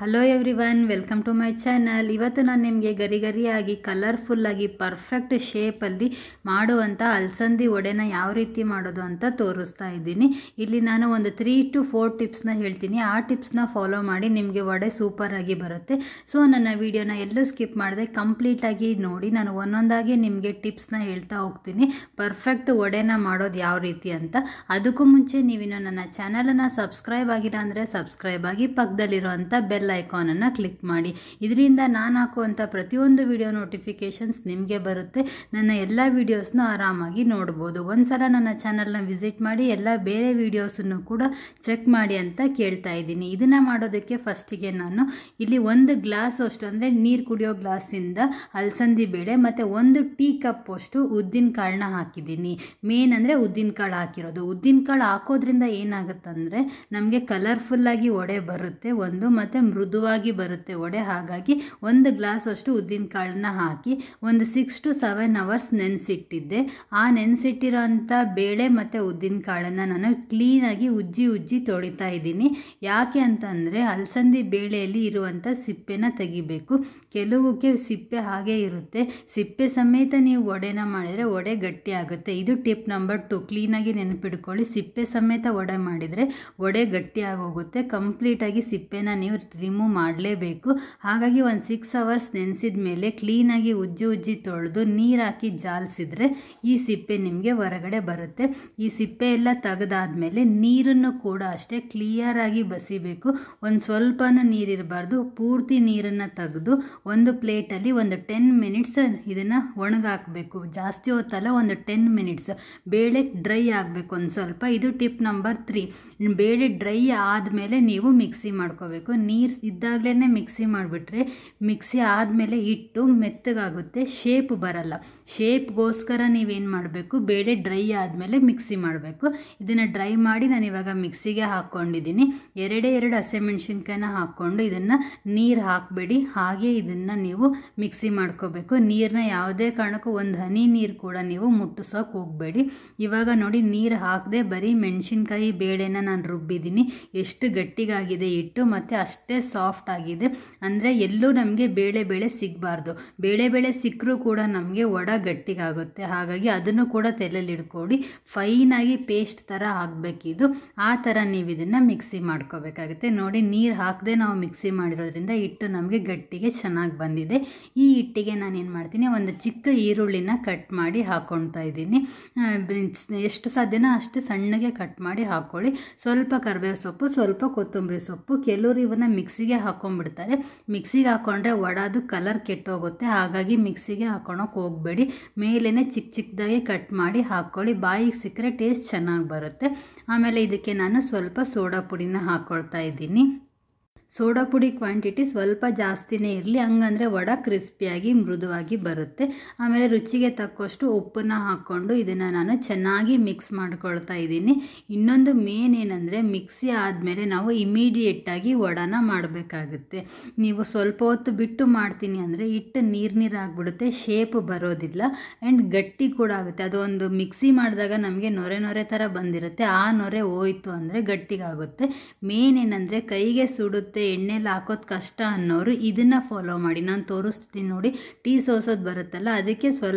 Hello everyone, welcome to my channel. ಇವತ್ತು ನಾನು ನಿಮಗೆ ಗರಿಗರಿಯಾಗಿ ಕಲರ್ಫುಲ್ಲಾಗಿ ಪರ್ಫೆಕ್ಟ್ ಶೇಪಲ್ಲಿ ಮಾಡುವಂಥ ಅಲಸಂದಿ ವಡೆನ ಯಾವ ರೀತಿ ಮಾಡೋದು ಅಂತ ತೋರಿಸ್ತಾ ಇದ್ದೀನಿ. ಇಲ್ಲಿ ನಾನು ಒಂದು 3 to 4 ಟಿಪ್ಸ್ನ ಹೇಳ್ತೀನಿ. ಆ ಟಿಪ್ಸ್ನ ಫಾಲೋ ಮಾಡಿ ನಿಮಗೆ ವಡೆ ಸೂಪರಾಗಿ ಬರುತ್ತೆ. ಸೊ ನನ್ನ ವಿಡಿಯೋನ ಎಲ್ಲೂ ಸ್ಕಿಪ್ ಮಾಡದೆ ಕಂಪ್ಲೀಟಾಗಿ ನೋಡಿ. ನಾನು ಒಂದೊಂದಾಗಿ ನಿಮಗೆ ಟಿಪ್ಸ್ನ ಹೇಳ್ತಾ ಹೋಗ್ತೀನಿ, ಪರ್ಫೆಕ್ಟ್ ವಡೆನ ಮಾಡೋದು ಯಾವ ರೀತಿ ಅಂತ. ಅದಕ್ಕೂ ಮುಂಚೆ ನೀವಿನ್ನು ನನ್ನ ಚಾನಲನ್ನು ಸಬ್ಸ್ಕ್ರೈಬ್ ಆಗಿಲ್ಲ ಅಂದರೆ ಸಬ್ಸ್ಕ್ರೈಬ್ ಆಗಿ, ಪಕ್ಕದಲ್ಲಿರುವಂಥ ಬೆಲ್ ಐಕಾನನ್ನು ಕ್ಲಿಕ್ ಮಾಡಿ. ಇದರಿಂದ ನಾನು ಹಾಕುವಂಥ ಪ್ರತಿಯೊಂದು ವಿಡಿಯೋ ನೋಟಿಫಿಕೇಷನ್ಸ್ ನಿಮಗೆ ಬರುತ್ತೆ. ನನ್ನ ಎಲ್ಲ ವಿಡಿಯೋಸ್ನ ಆರಾಮಾಗಿ ನೋಡ್ಬೋದು. ಒಂದ್ಸಲ ನನ್ನ ಚಾನಲ್ನ ವಿಸಿಟ್ ಮಾಡಿ ಎಲ್ಲ ಬೇರೆ ವಿಡಿಯೋಸನ್ನು ಕೂಡ ಚೆಕ್ ಮಾಡಿ ಅಂತ ಕೇಳ್ತಾ ಇದ್ದೀನಿ. ಇದನ್ನು ಮಾಡೋದಕ್ಕೆ ಫಸ್ಟಿಗೆ ನಾನು ಇಲ್ಲಿ 1 ಗ್ಲಾಸ್ ಅಷ್ಟು ಅಂದರೆ ನೀರು ಕುಡಿಯೋ ಗ್ಲಾಸಿಂದ ಅಲಸಂದಿ ಬೇಳೆ ಮತ್ತು 1 ಟೀ ಕಪ್ ಅಷ್ಟು ಉದ್ದಿನ ಕಾಳನ್ನ ಹಾಕಿದ್ದೀನಿ. ಮೇನ್ ಅಂದರೆ ಉದ್ದಿನ ಕಾಳು ಹಾಕಿರೋದು. ಉದ್ದಿನ ಕಾಳು ಹಾಕೋದ್ರಿಂದ ಏನಾಗುತ್ತಂದರೆ ನಮಗೆ ಕಲರ್ಫುಲ್ಲಾಗಿ ವಡೆ ಬರುತ್ತೆ ಮತ್ತು ಮೃದುವಾಗಿ ಬರುತ್ತೆ ವಡೆ. ಹಾಗಾಗಿ 1 ಗ್ಲಾಸ್ ಅಷ್ಟು ಉದ್ದಿನ ಕಾಳನ್ನ ಹಾಕಿ ಒಂದು 6 to 7 hours ನೆನೆಸಿಟ್ಟಿದ್ದೆ. ಆ ನೆನೆಸಿಟ್ಟಿರೋ ಅಂಥ ಬೇಳೆ ಮತ್ತು ಉದ್ದಿನ ಕಾಳನ್ನು ನಾನು ಕ್ಲೀನಾಗಿ ಉಜ್ಜಿ ತೊಳಿತಾ ಇದ್ದೀನಿ. ಯಾಕೆ ಅಂತಂದರೆ ಅಲಸಂದಿ ಬೇಳೆಯಲ್ಲಿ ಇರುವಂಥ ಸಿಪ್ಪೆನ ತೆಗಿಬೇಕು. ಕೆಲವಕ್ಕೆ ಸಿಪ್ಪೆ ಹಾಗೆ ಇರುತ್ತೆ. ಸಿಪ್ಪೆ ಸಮೇತ ನೀವು ವಡೆನ ಮಾಡಿದರೆ ವಡೆ ಗಟ್ಟಿ ಆಗುತ್ತೆ. ಇದು ಟಿಪ್ ನಂಬರ್ 2. ಕ್ಲೀನಾಗಿ ನೆನಪಿಡ್ಕೊಳ್ಳಿ. ಸಿಪ್ಪೆ ಸಮೇತ ವಡೆ ಮಾಡಿದರೆ ವಡೆ ಗಟ್ಟಿ ಆಗೋಗುತ್ತೆ. ಕಂಪ್ಲೀಟಾಗಿ ಸಿಪ್ಪೆನ ನೀವು ರಿಮೂವ್ ಮಾಡಲೇಬೇಕು. ಹಾಗಾಗಿ ಒಂದು 6 hours ನೆನೆಸಿದ ಮೇಲೆ ಕ್ಲೀನಾಗಿ ಉಜ್ಜಿ ತೊಳೆದು ನೀರು ಹಾಕಿ ಜಾಲಿಸಿದ್ರೆ ಈ ಸಿಪ್ಪೆ ನಿಮಗೆ ಹೊರಗಡೆ ಬರುತ್ತೆ. ಈ ಸಿಪ್ಪೆ ಎಲ್ಲ ತೆಗೆದಾದ್ಮೇಲೆ ನೀರನ್ನು ಕೂಡ ಅಷ್ಟೇ ಕ್ಲಿಯರಾಗಿ ಬಸಿಬೇಕು. ಒಂದು ಸ್ವಲ್ಪನೂ ನೀರಿರಬಾರ್ದು. ಪೂರ್ತಿ ನೀರನ್ನು ತೆಗೆದು ಒಂದು ಪ್ಲೇಟಲ್ಲಿ ಒಂದು 10 minutes ಇದನ್ನು ಒಣಗಾಕಬೇಕು. ಜಾಸ್ತಿ ಹೊತ್ತಲ್ಲ, ಒಂದು 10 minutes. ಬೇಳೆ ಡ್ರೈ ಆಗಬೇಕು ಒಂದು ಸ್ವಲ್ಪ. ಇದು ಟಿಪ್ ನಂಬರ್ 3. ಬೇಳೆ ಡ್ರೈ ಆದಮೇಲೆ ನೀವು ಮಿಕ್ಸಿ ಮಾಡ್ಕೋಬೇಕು. ನೀರು ಇದ್ದಾಗಲೇ ಮಿಕ್ಸಿ ಮಾಡಿಬಿಟ್ರೆ ಮಿಕ್ಸಿ ಆದಮೇಲೆ ಇಟ್ಟು ಮೆತ್ತಗಾಗುತ್ತೆ, ಶೇಪ್ ಬರಲ್ಲ. ಶೇಪ್ಗೋಸ್ಕರ ನೀವೇನು ಮಾಡಬೇಕು, ಬೇಳೆ ಡ್ರೈ ಆದಮೇಲೆ ಮಿಕ್ಸಿ ಮಾಡಬೇಕು. ಇದನ್ನು ಡ್ರೈ ಮಾಡಿ ನಾನು ಇವಾಗ ಮಿಕ್ಸಿಗೆ ಹಾಕ್ಕೊಂಡಿದ್ದೀನಿ. 2 ಹಸಿಮೆಣ್ಸಿನ್ಕಾಯಿನ ಹಾಕ್ಕೊಂಡು ಇದನ್ನು ನೀರು ಹಾಕಬೇಡಿ, ಹಾಗೆ ಇದನ್ನು ನೀವು ಮಿಕ್ಸಿ ಮಾಡ್ಕೋಬೇಕು. ನೀರನ್ನ ಯಾವುದೇ ಕಾರಣಕ್ಕೂ ಒಂದು ಹನಿ ನೀರು ಕೂಡ ನೀವು ಮುಟ್ಟಿಸೋಕೆ ಹೋಗಬೇಡಿ. ಇವಾಗ ನೋಡಿ, ನೀರು ಹಾಕದೆ ಬರೀ ಮೆಣಸಿನ್ಕಾಯಿ ಬೇಳೆನ ನಾನು ರುಬ್ಬಿದ್ದೀನಿ. ಎಷ್ಟು ಗಟ್ಟಿಗಾಗಿದೆ ಹಿಟ್ಟು ಮತ್ತು ಅಷ್ಟೇ ಸಾಫ್ಟ್ ಆಗಿದೆ. ಅಂದರೆ ಎಲ್ಲೂ ನಮಗೆ ಬೇಳೆ ಸಿಗಬಾರ್ದು. ಬೇಳೆ ಸಿಕ್ಕರೂ ಕೂಡ ನಮಗೆ ವಡ ಗಟ್ಟಿಗಾಗುತ್ತೆ. ಹಾಗಾಗಿ ಅದನ್ನು ಕೂಡ ತಲೆಯಲ್ಲಿ ಇಟ್ಕೊಳ್ಳಿ. ಫೈನಾಗಿ ಪೇಸ್ಟ್ ಥರ ಆಗಬೇಕಿದು. ಆ ಥರ ನೀವು ಇದನ್ನು ಮಿಕ್ಸಿ ಮಾಡ್ಕೋಬೇಕಾಗುತ್ತೆ. ನೋಡಿ, ನೀರು ಹಾಕದೆ ನಾವು ಮಿಕ್ಸಿ ಮಾಡಿರೋದ್ರಿಂದ ಹಿಟ್ಟು ನಮಗೆ ಗಟ್ಟಿಗೆ ಚೆನ್ನಾಗಿ ಬಂದಿದೆ. ಈ ಹಿಟ್ಟಿಗೆ ನಾನು ಏನು ಮಾಡ್ತೀನಿ, ಒಂದು ಚಿಕ್ಕ ಈರುಳ್ಳಿನ ಕಟ್ ಮಾಡಿ ಹಾಕ್ಕೊಳ್ತಾ ಇದ್ದೀನಿ. ಎಷ್ಟು ಸಾಧ್ಯನೋ ಅಷ್ಟು ಸಣ್ಣಗೆ ಕಟ್ ಮಾಡಿ ಹಾಕ್ಕೊಳ್ಳಿ. ಸ್ವಲ್ಪ ಕರಿಬೇವು ಸೊಪ್ಪು, ಸ್ವಲ್ಪ ಕೊತ್ತಂಬರಿ ಸೊಪ್ಪು. ಕೆಲವರು ಇವನ್ನ ಮಿಕ್ಸಿಗೆ ಹಾಕೊಂಡ್ಬಿಡ್ತಾರೆ. ಮಿಕ್ಸಿಗೆ ಹಾಕೊಂಡ್ರೆ ವಡಾದು ಕಲರ್ ಕೆಟ್ಟೋಗುತ್ತೆ. ಹಾಗಾಗಿ ಮಿಕ್ಸಿಗೆ ಹಾಕೊಳಕ್ಕೆ ಹೋಗಬೇಡಿ. ಮೇಲೇನೆ ಚಿಕ್ಕದಾಗಿ ಕಟ್ ಮಾಡಿ ಹಾಕ್ಕೊಳ್ಳಿ. ಬಾಯಿಗೆ ಸಿಕ್ಕರೆ ಟೇಸ್ಟ್ ಚೆನ್ನಾಗಿ ಬರುತ್ತೆ. ಆಮೇಲೆ ಇದಕ್ಕೆ ನಾನು ಸ್ವಲ್ಪ ಸೋಡಾ ಪುಡಿನ ಹಾಕ್ಕೊಳ್ತಾ ಇದ್ದೀನಿ. ಸೋಡಾ ಪುಡಿ ಕ್ವಾಂಟಿಟಿ ಸ್ವಲ್ಪ ಜಾಸ್ತಿನೇ ಇರಲಿ, ಹಂಗಂದರೆ ವಡ ಕ್ರಿಸ್ಪಿಯಾಗಿ ಮೃದುವಾಗಿ ಬರುತ್ತೆ. ಆಮೇಲೆ ರುಚಿಗೆ ತಕ್ಕಷ್ಟು ಉಪ್ಪನ್ನ ಹಾಕ್ಕೊಂಡು ಇದನ್ನು ನಾನು ಚೆನ್ನಾಗಿ ಮಿಕ್ಸ್ ಮಾಡ್ಕೊಳ್ತಾ ಇದ್ದೀನಿ. ಇನ್ನೊಂದು ಮೇನ್ ಏನಂದರೆ, ಮಿಕ್ಸಿ ಆದಮೇಲೆ ನಾವು ಇಮಿಡಿಯೇಟಾಗಿ ವಡಾನ ಮಾಡಬೇಕಾಗುತ್ತೆ. ನೀವು ಸ್ವಲ್ಪ ಹೊತ್ತು ಬಿಟ್ಟು ಮಾಡ್ತೀನಿ ಅಂದರೆ ಹಿಟ್ಟು ನೀರಾಗ್ಬಿಡುತ್ತೆ, ಶೇಪ್ ಬರೋದಿಲ್ಲ ಆ್ಯಂಡ್ ಗಟ್ಟಿ ಕೂಡ ಆಗುತ್ತೆ. ಅದೊಂದು ಮಿಕ್ಸಿ ಮಾಡಿದಾಗ ನಮಗೆ ನೊರೆ ಥರ ಬಂದಿರುತ್ತೆ. ಆ ನೊರೆ ಹೋಯ್ತು ಅಂದರೆ ಗಟ್ಟಿಗಾಗುತ್ತೆ. ಮೇನ್ ಏನಂದರೆ, ಕೈಗೆ ಸುಡುತ್ತೆ, ಎಣ್ಣೆಲಿ ಹಾಕೋದು ಕಷ್ಟ ಅನ್ನೋರು ಇದನ್ನು ಫಾಲೋ ಮಾಡಿ. ನಾನು ತೋರಿಸ್ತೀನಿ ನೋಡಿ, ಟೀ ಸೋಸೋದು ಬರುತ್ತಲ್ಲ, ಅದಕ್ಕೆ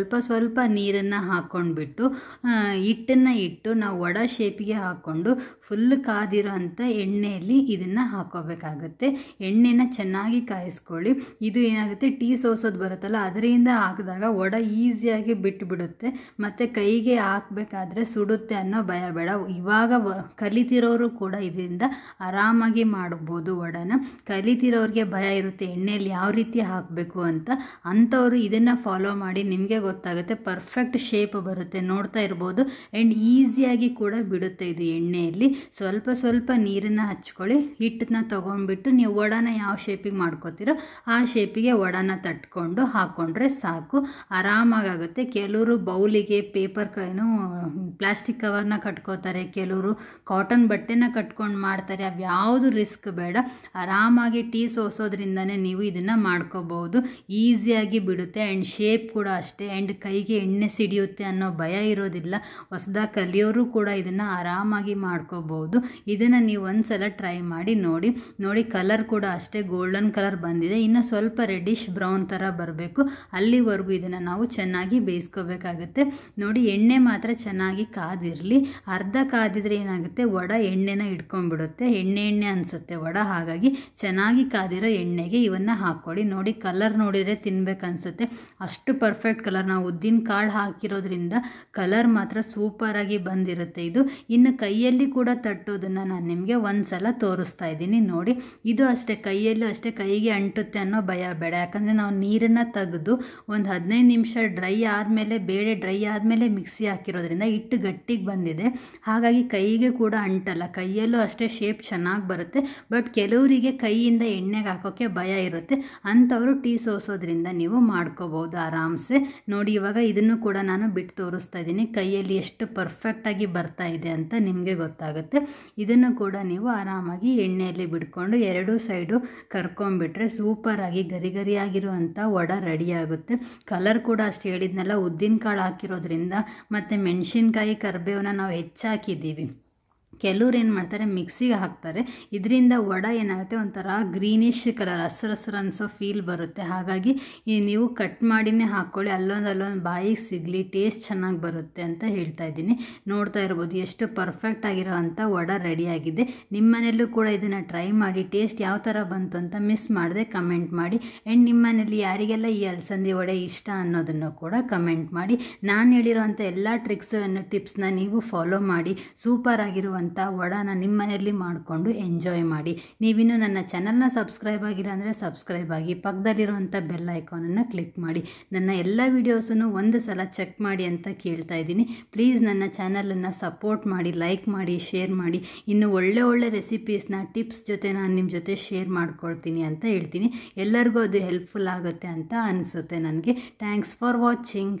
ಸ್ವಲ್ಪ ನೀರನ್ನು ಹಾಕ್ಕೊಂಡ್ಬಿಟ್ಟು ಹಿಟ್ಟನ್ನು ಇಟ್ಟು ನಾವು ವಡ ಶೇಪಿಗೆ ಹಾಕ್ಕೊಂಡು ಫುಲ್ ಕಾದಿರೋ ಅಂಥ ಎಣ್ಣೆಯಲ್ಲಿ ಇದನ್ನು ಹಾಕೋಬೇಕಾಗುತ್ತೆ. ಎಣ್ಣೆನ ಚೆನ್ನಾಗಿ ಕಾಯಿಸ್ಕೊಳ್ಳಿ. ಇದು ಏನಾಗುತ್ತೆ, ಟೀ ಸೋಸೋದು ಬರುತ್ತಲ್ಲ, ಅದರಿಂದ ಹಾಕಿದಾಗ ವಡ ಈಸಿಯಾಗಿ ಬಿಟ್ಟುಬಿಡುತ್ತೆ ಮತ್ತು ಕೈಗೆ ಹಾಕಬೇಕಾದ್ರೆ ಸುಡುತ್ತೆ ಅನ್ನೋ ಭಯ ಬೇಡ. ಇವಾಗ ಕಲಿತಿರೋರು ಕೂಡ ಇದರಿಂದ ಆರಾಮಾಗಿ ಮಾಡ್ಬೋದು ವಡನ. ಕಲಿತಿರೋರಿಗೆ ಭಯ ಇರುತ್ತೆ ಎಣ್ಣೆಯಲ್ಲಿ ಯಾವ ರೀತಿ ಹಾಕಬೇಕು ಅಂತ. ಅಂಥವ್ರು ಇದನ್ನು ಫಾಲೋ ಮಾಡಿ, ನಿಮಗೆ ಗೊತ್ತಾಗುತ್ತೆ, ಪರ್ಫೆಕ್ಟ್ ಶೇಪ್ ಬರುತ್ತೆ. ನೋಡ್ತಾ ಇರ್ಬೋದು. ಆ್ಯಂಡ್ ಈಸಿಯಾಗಿ ಕೂಡ ಬಿಡುತ್ತೆ ಇದು ಎಣ್ಣೆಯಲ್ಲಿ. ಸ್ವಲ್ಪ ನೀರನ್ನು ಹಚ್ಕೊಳ್ಳಿ. ಹಿಟ್ಟನ್ನ ತೊಗೊಂಡ್ಬಿಟ್ಟು ನೀವು ವಡಾನ ಯಾವ ಶೇಪಿಗೆ ಮಾಡ್ಕೋತೀರೋ ಆ ಶೇಪಿಗೆ ವಡಾನ ತಟ್ಕೊಂಡು ಹಾಕ್ಕೊಂಡ್ರೆ ಸಾಕು, ಆರಾಮಾಗುತ್ತೆ. ಕೆಲವರು ಬೌಲಿಗೆ ಪ್ಲಾಸ್ಟಿಕ್ ಕವರ್ನ ಕಟ್ಕೋತಾರೆ, ಕೆಲವರು ಕಾಟನ್ ಬಟ್ಟೆನ ಕಟ್ಕೊಂಡು ಮಾಡ್ತಾರೆ. ಅವು ಯಾವುದು ರಿಸ್ಕ್ ಬೇಡ. ಆರಾಮಾಗಿ ಟೀ ಸೋಸೋದ್ರಿಂದನೇ ನೀವು ಇದನ್ನು ಮಾಡ್ಕೋಬಹುದು. ಈಸಿಯಾಗಿ ಬಿಡುತ್ತೆ ಆ್ಯಂಡ್ ಶೇಪ್ ಕೂಡ ಅಷ್ಟೇ. ಆ್ಯಂಡ್ ಕೈಗೆ ಎಣ್ಣೆ ಸಿಡಿಯುತ್ತೆ ಅನ್ನೋ ಭಯ ಇರೋದಿಲ್ಲ. ಹೊಸದಾಗಿ ಕಲಿಯೋರು ಕೂಡ ಇದನ್ನು ಆರಾಮಾಗಿ ಮಾಡ್ಕೋಬಹುದು. ಇದನ್ನು ನೀವು ಒಂದ್ಸಲ ಟ್ರೈ ಮಾಡಿ ನೋಡಿ ಕಲರ್ ಕೂಡ ಅಷ್ಟೇ ಗೋಲ್ಡನ್ ಕಲರ್ ಬಂದಿದೆ. ಇನ್ನು ಸ್ವಲ್ಪ ರೆಡ್ಡಿಶ್ ಬ್ರೌನ್ ಥರ ಬರಬೇಕು. ಅಲ್ಲಿವರೆಗೂ ಇದನ್ನು ನಾವು ಚೆನ್ನಾಗಿ ಬೇಯಿಸ್ಕೋಬೇಕಾಗುತ್ತೆ. ನೋಡಿ ಎಣ್ಣೆ ಮಾತ್ರ ಚೆನ್ನಾಗಿ ಕಾದಿರಲಿ. ಅರ್ಧ ಕಾದಿದ್ರೆ ಏನಾಗುತ್ತೆ, ವಡೆ ಎಣ್ಣೆನ ಇಟ್ಕೊಂಡ್ಬಿಡುತ್ತೆ. ಎಣ್ಣೆ ಅನಿಸುತ್ತೆ ವಡೆ. ಹಾಗಾಗಿ ಚೆನ್ನಾಗಿ ಕಾದಿರೋ ಎಣ್ಣೆಗೆ ಇವನ್ನ ಹಾಕ್ಕೊಳ್ಳಿ. ನೋಡಿ ಕಲರ್ ನೋಡಿದರೆ ತಿನ್ಬೇಕನ್ಸುತ್ತೆ, ಅಷ್ಟು ಪರ್ಫೆಕ್ಟ್ ಕಲರ್. ನಾವು ಉದ್ದಿನ ಕಾಳು ಹಾಕಿರೋದ್ರಿಂದ ಕಲರ್ ಮಾತ್ರ ಸೂಪರಾಗಿ ಬಂದಿರುತ್ತೆ ಇದು. ಇನ್ನು ಕೈಯಲ್ಲಿ ಕೂಡ ತಟ್ಟೋದನ್ನು ನಾನು ನಿಮಗೆ ಒಂದ್ಸಲ ತೋರಿಸ್ತಾ ಇದ್ದೀನಿ ನೋಡಿ. ಇದು ಅಷ್ಟೇ, ಕೈಯಲ್ಲೂ ಅಷ್ಟೇ ಕೈಗೆ ಅಂಟುತ್ತೆ ಅನ್ನೋ ಭಯ ಬೇಡ. ಯಾಕಂದರೆ ನಾವು ನೀರನ್ನು ತೆಗೆದು ಒಂದು 15 ನಿಮಿಷ ಡ್ರೈ ಆದಮೇಲೆ, ಬೇಳೆ ಡ್ರೈ ಆದಮೇಲೆ ಮಿಕ್ಸಿ ಹಾಕಿರೋದ್ರಿಂದ ಹಿಟ್ಟು ಗಟ್ಟಿಗೆ ಬಂದಿದೆ. ಹಾಗಾಗಿ ಕೈಗೆ ಕೂಡ ಅಂಟಲ್ಲ. ಕೈಯಲ್ಲೂ ಅಷ್ಟೇ ಶೇಪ್ ಚೆನ್ನಾಗಿ ಬರುತ್ತೆ. ಬಟ್ ಕೆಲವರಿಗೆ ಕೈಯಿಂದ ಎಣ್ಣೆಗೆ ಹಾಕೋಕ್ಕೆ ಭಯ ಇರುತ್ತೆ. ಅಂಥವರು ಟೀ ಸೋಸೋದ್ರಿಂದ ನೀವು ಮಾಡ್ಕೋಬೋದು ಆರಾಮ್ಸೆ. ನೋಡಿ ಇವಾಗ ಇದನ್ನು ಕೂಡ ನಾನು ಬಿಟ್ಟು ತೋರಿಸ್ತಾ ಇದ್ದೀನಿ. ಕೈಯಲ್ಲಿ ಎಷ್ಟು ಪರ್ಫೆಕ್ಟಾಗಿ ಬರ್ತಾ ಇದೆ ಅಂತ ನಿಮಗೆ ಗೊತ್ತಾಗುತ್ತೆ. ಇದನ್ನು ಕೂಡ ನೀವು ಆರಾಮಾಗಿ ಎಣ್ಣೆಯಲ್ಲಿ ಬಿಟ್ಕೊಂಡು ಎರಡೂ ಸೈಡು ಕರ್ಕೊಂಡ್ಬಿಟ್ರೆ ಸೂಪರಾಗಿ ಗರಿ ಗರಿಯಾಗಿರುವಂಥ ವಡೆ ರೆಡಿ ಆಗುತ್ತೆ. ಕಲರ್ ಕೂಡ ಅಷ್ಟು ಹೇಳಿದ್ನೆಲ್ಲ ಉದ್ದಿನ ಕಾಳು ಹಾಕಿರೋದ್ರಿಂದ ಮತ್ತು ಮೆಣಸಿನ್ಕಾಯಿ ಕರಿಬೇವನ್ನ ನಾವು ಹೆಚ್ಚಾಕಿದ್ದೀವಿ. ಕೆಲವ್ರು ಏನು ಮಾಡ್ತಾರೆ, ಮಿಕ್ಸಿಗೆ ಹಾಕ್ತಾರೆ. ಇದರಿಂದ ವಡೆ ಏನಾಗುತ್ತೆ, ಒಂಥರ ಗ್ರೀನಿಶ್ ಕಲರ್ ಹಸ್ರು ಅನಿಸೋ ಫೀಲ್ ಬರುತ್ತೆ. ಹಾಗಾಗಿ ನೀವು ಕಟ್ ಮಾಡಿನೇ ಹಾಕ್ಕೊಳ್ಳಿ, ಅಲ್ಲೊಂದು ಬಾಯಿಗೆ ಸಿಗಲಿ, ಟೇಸ್ಟ್ ಚೆನ್ನಾಗಿ ಬರುತ್ತೆ ಅಂತ ಹೇಳ್ತಾ ಇದ್ದೀನಿ. ನೋಡ್ತಾ ಇರ್ಬೋದು ಎಷ್ಟು ಪರ್ಫೆಕ್ಟ್ ಆಗಿರೋ ಅಂಥ ವಡೆ ರೆಡಿಯಾಗಿದೆ. ನಿಮ್ಮ ಮನೆಯಲ್ಲೂ ಕೂಡ ಇದನ್ನು ಟ್ರೈ ಮಾಡಿ. ಟೇಸ್ಟ್ ಯಾವ ಥರ ಬಂತು ಅಂತ ಮಿಸ್ ಮಾಡದೆ ಕಮೆಂಟ್ ಮಾಡಿ. ಆ್ಯಂಡ್ ನಿಮ್ಮ ಮನೇಲಿ ಯಾರಿಗೆಲ್ಲ ಈ ಅಲಸಂದಿ ವಡೆ ಇಷ್ಟ ಅನ್ನೋದನ್ನು ಕೂಡ ಕಮೆಂಟ್ ಮಾಡಿ. ನಾನು ಹೇಳಿರೋವಂಥ ಎಲ್ಲ ಟಿಪ್ಸ್ನ ನೀವು ಫಾಲೋ ಮಾಡಿ ಸೂಪರ್ ಆಗಿರುವಂಥ ವಡಾನ ನಿಮ್ಮ ಮನೆಯಲ್ಲಿ ಮಾಡಿಕೊಂಡು ಎಂಜಾಯ್ ಮಾಡಿ. ನೀವಿನ್ನೂ ನನ್ನ ಚಾನಲ್ನ ಸಬ್ಸ್ಕ್ರೈಬ್ ಆಗಿಲ್ಲ ಅಂದರೆ ಸಬ್ಸ್ಕ್ರೈಬ್ ಆಗಿ, ಪಕ್ಕದಲ್ಲಿರುವಂಥ ಬೆಲ್ ಐಕಾನನ್ನು ಕ್ಲಿಕ್ ಮಾಡಿ. ನನ್ನ ಎಲ್ಲ ವೀಡಿಯೋಸನ್ನು ಒಂದು ಸಲ ಚೆಕ್ ಮಾಡಿ ಅಂತ ಕೇಳ್ತಾ ಇದ್ದೀನಿ. ಪ್ಲೀಸ್ ನನ್ನ ಚಾನಲನ್ನು ಸಪೋರ್ಟ್ ಮಾಡಿ, ಲೈಕ್ ಮಾಡಿ, ಶೇರ್ ಮಾಡಿ. ಇನ್ನು ಒಳ್ಳೆ ರೆಸಿಪೀಸ್ನ ಟಿಪ್ಸ್ ಜೊತೆ ನಾನು ನಿಮ್ಮ ಜೊತೆ ಶೇರ್ ಮಾಡ್ಕೊಳ್ತೀನಿ ಅಂತ ಹೇಳ್ತೀನಿ. ಎಲ್ಲರಿಗೂ ಅದು ಹೆಲ್ಪ್ಫುಲ್ ಆಗುತ್ತೆ ಅಂತ ಅನಿಸುತ್ತೆ ನನಗೆ. Thanks for watching.